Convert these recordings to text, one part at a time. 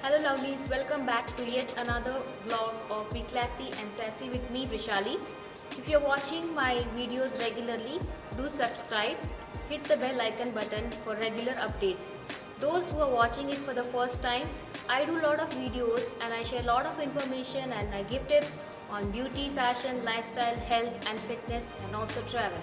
Hello lovelies, welcome back to yet another vlog of Be Classy and Sassy with me Vrishali. If you're watching my videos regularly, do subscribe, hit the bell icon button for regular updates. Those who are watching it for the first time, I do a lot of videos and I share a lot of information and I give tips on beauty, fashion, lifestyle, health and fitness and also travel.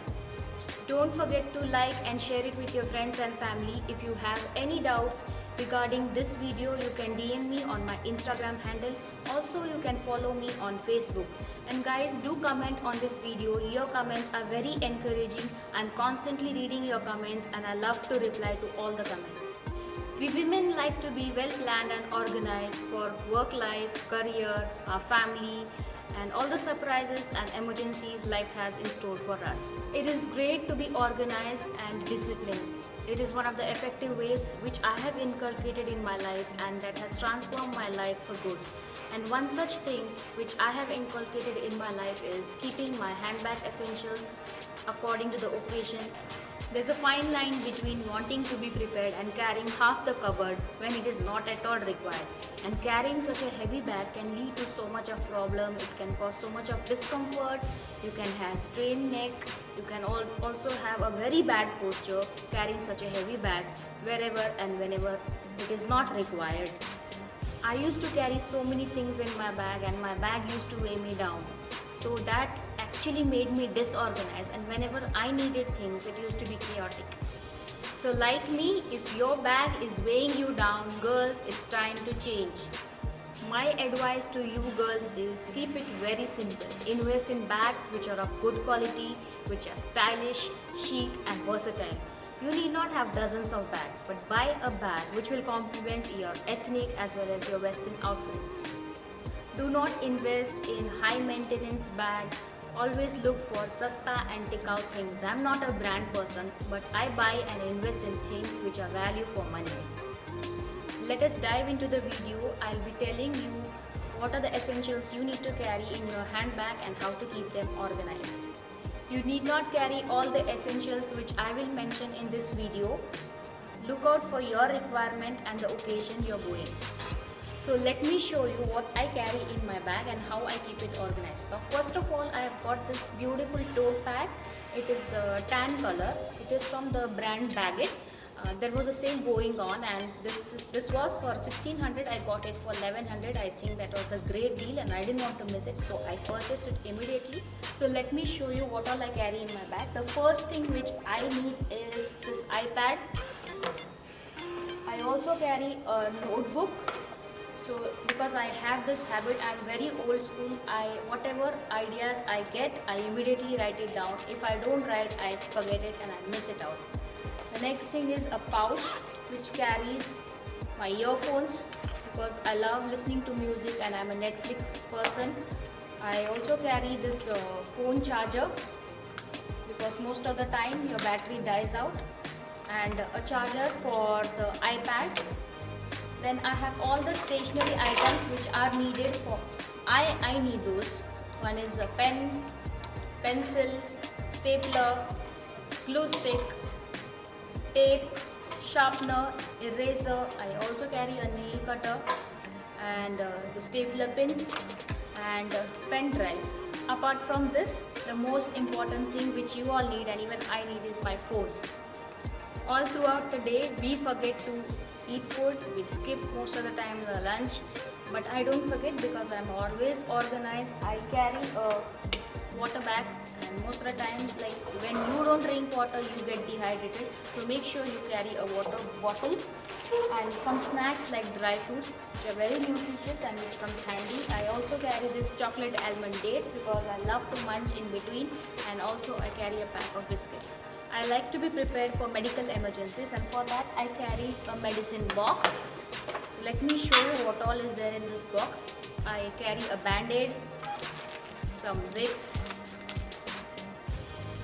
Don't forget to like and share it with your friends and family. If you have any doubts regarding this video, you can DM me on my Instagram handle. Also, you can follow me on Facebook. And guys, do comment on this video. Your comments are very encouraging. I'm constantly reading your comments and I love to reply to all the comments. We women like to be well planned and organized for work life, career, our family, and all the surprises and emergencies life has in store for us. It is great to be organized and disciplined. It is one of the effective ways which I have inculcated in my life and that has transformed my life for good. And one such thing which I have inculcated in my life is keeping my handbag essentials according to the occasion. There's a fine line between wanting to be prepared and carrying half the cupboard when it is not at all required. And carrying such a heavy bag can lead to so much of problem. It can cause so much of discomfort. You can have strained neck. You can also have a very bad posture carrying such a heavy bag wherever and whenever it is not required. I used to carry so many things in my bag and my bag used to weigh me down. So that actually made me disorganized, and whenever I needed things, it used to be chaotic. So like me, if your bag is weighing you down, girls, it's time to change. My advice to you girls is keep it very simple. Invest in bags which are of good quality, which are stylish, chic and versatile. You need not have dozens of bags, but buy a bag which will complement your ethnic as well as your western outfits. Do not invest in high maintenance bags. Always look for sasta and take-out things. I'm not a brand person, but I buy and invest in things which are value for money. Let us dive into the video. I'll be telling you what are the essentials you need to carry in your handbag and how to keep them organized. You need not carry all the essentials which I will mention in this video. Look out for your requirement and the occasion you're going. So let me show you what I carry in my bag and how I keep it organized. Now first of all, I have got this beautiful tote bag. It is tan color. It is from the brand Baggett. There was a sale going on and this was for 1600. I got it for 1100. I think that was a great deal and I didn't want to miss it, so I purchased it immediately. So let me show you what all I carry in my bag. The first thing which I need is this iPad. I also carry a notebook. So because I have this habit, I'm very old school. Whatever ideas I get, I immediately write it down. If I don't write, I forget it and I miss it out. The next thing is a pouch which carries my earphones because I love listening to music and I'm a Netflix person. I also carry this phone charger because most of the time your battery dies out, and a charger for the iPad. Then I have all the stationery items which are needed for, I need those. One is a pen, pencil, stapler, glue stick, tape, sharpener, eraser. I also carry a nail cutter and the stapler pins and pen drive. Apart from this, the most important thing which you all need and even I need is my phone. All throughout the day, we forget to eat food, we skip most of the time the lunch, but I don't forget because I'm always organized. I carry a water bag and most of the times, like when you don't drink water, you get dehydrated, so make sure you carry a water bottle and some snacks like dry fruits which are very nutritious and which comes handy. I also carry this chocolate almond dates because I love to munch in between, and also I carry a pack of biscuits. I like to be prepared for medical emergencies, and for that I carry a medicine box. Let me show you what all is there in this box. I carry a band-aid, some Vicks,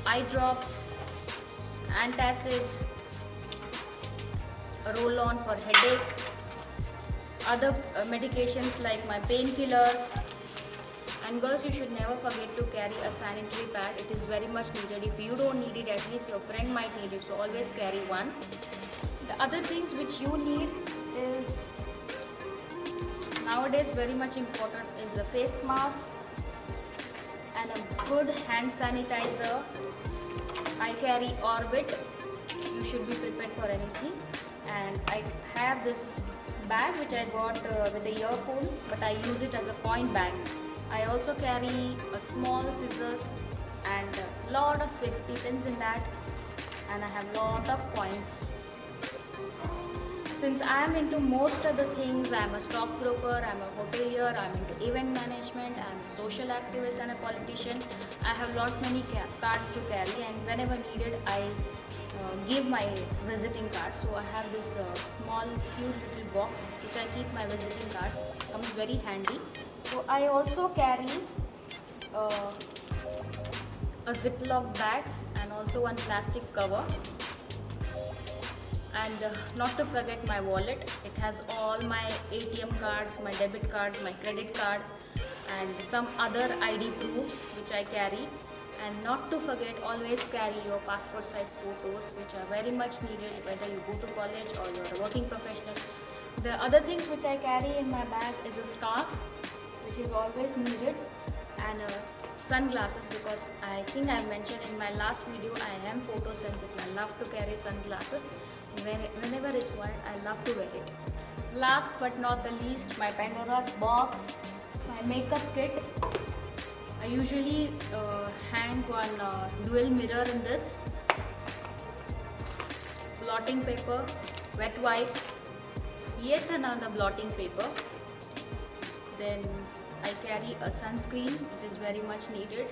eye drops, antacids, a roll-on for headache, other medications like my painkillers. And girls, you should never forget to carry a sanitary pad. It is very much needed. If you don't need it, at least your friend might need it, so always carry one. The other things which you need is nowadays very much important is a face mask and a good hand sanitizer. I carry Orbit. You should be prepared for anything. And I have this bag which I got with the earphones, but I use it as a coin bag. I also carry a small scissors and a lot of safety pins in that, and I have lot of coins. Since I am into most of the things, I am a stockbroker, I am a hotelier, I am into event management, I am a social activist and a politician. I have lot many cards to carry, and whenever needed, I give my visiting card. So I have this small cute little box which I keep my visiting cards. Comes very handy. So I also carry a Ziploc bag and also one plastic cover. And not to forget my wallet. It has all my ATM cards, my debit cards, my credit card, and some other ID proofs which I carry. And not to forget, always carry your passport size photos, which are very much needed whether you go to college or you're a working professional. The other things which I carry in my bag is a scarf, which is always needed, and sunglasses, because I think I mentioned in my last video I am photosensitive. I love to carry sunglasses. Whenever required, I love to wear it. Last but not the least, my Pandora's box, my makeup kit. I usually hang one dual mirror in this, blotting paper, wet wipes, yet another blotting paper. Then I carry a sunscreen. It is very much needed.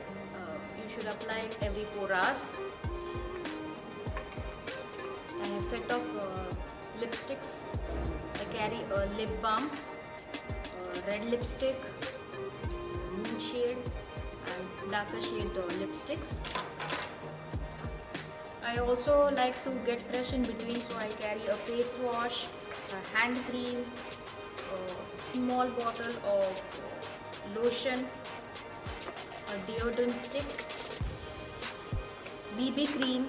You should apply it every 4 hours. I have a set of lipsticks. I carry a lip balm, red lipstick, nude shade, and darker shade lipsticks. I also like to get fresh in between, so I carry a face wash, a hand cream, a small bottle of lotion, a deodorant stick, BB cream,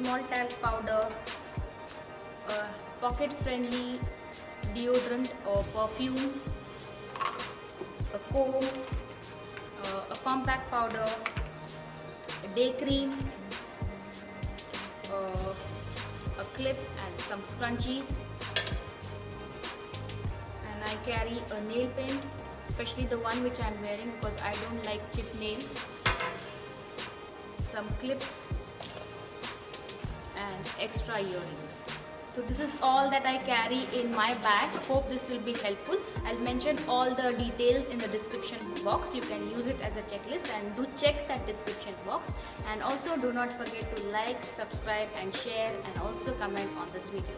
small talc powder, a pocket friendly deodorant or perfume, a comb, a compact powder, a day cream, a clip and some scrunchies. And I carry a nail paint, especially the one which I am wearing because I don't like chipped nails, some clips and extra earrings. So this is all that I carry in my bag. Hope this will be helpful. I'll mention all the details in the description box. You can use it as a checklist, and do check that description box. And also do not forget to like, subscribe and share, and also comment on this video.